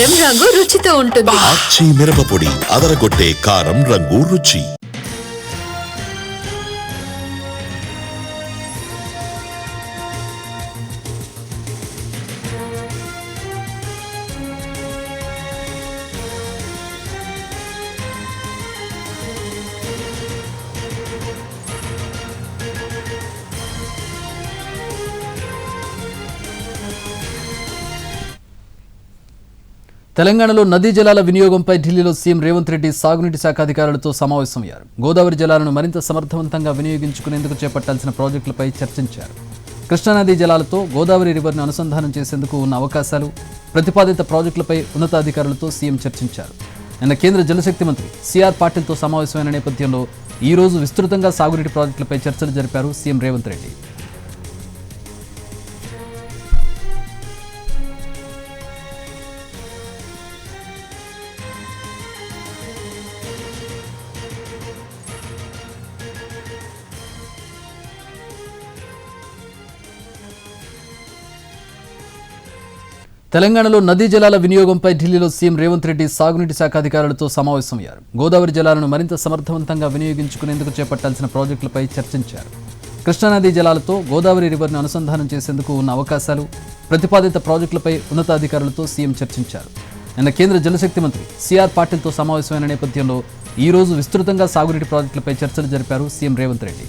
కారం రంగు రుచితో ఉంటుంది. ఆచి మిరపపొడి అదరగొట్టే కారం రంగు రుచి. తెలంగాణలో నదీ జలాల వినియోగంపై ఢిల్లీలో సీఎం రేవంత్ రెడ్డి సాగునీటి శాఖ అధికారులతో సమావేశమయ్యారు. గోదావరి జలాలను మరింత సమర్థవంతంగా వినియోగించుకునేందుకు చేపట్టాల్సిన ప్రాజెక్టులపై చర్చించారు. కృష్ణానదీ జలాలతో గోదావరి రివర్ను అనుసంధానం చేసేందుకు ఉన్న అవకాశాలు, ప్రతిపాదిత ప్రాజెక్టులపై ఉన్నతాధికారులతో సీఎం చర్చించారు. నిన్న కేంద్ర జలశక్తి మంత్రి సిఆర్ పాటిల్తో సమావేశమైన నేపథ్యంలో ఈ రోజు విస్తృతంగా సాగునీటి ప్రాజెక్టులపై చర్చలు జరిపారు సీఎం రేవంత్ రెడ్డి. తెలంగాణలో నదీ జలాల వినియోగంపై ఢిల్లీలో సీఎం రేవంత్ రెడ్డి సాగునీటి శాఖ అధికారులతో సమావేశమయ్యారు. గోదావరి జలాలను మరింత సమర్థవంతంగా వినియోగించుకునేందుకు చేపట్టాల్సిన ప్రాజెక్టులపై చర్చించారు. కృష్ణానదీ జలాలతో గోదావరి రివర్ను అనుసంధానం చేసేందుకు ఉన్న అవకాశాలు, ప్రతిపాదిత ప్రాజెక్టులపై ఉన్నతాధికారులతో సీఎం చర్చించారు. నిన్న కేంద్ర జలశక్తి మంత్రి సిఆర్ పాటిల్తో సమావేశమైన నేపథ్యంలో ఈ రోజు విస్తృతంగా సాగునీటి ప్రాజెక్టులపై చర్చలు జరిపారు సీఎం రేవంత్ రెడ్డి.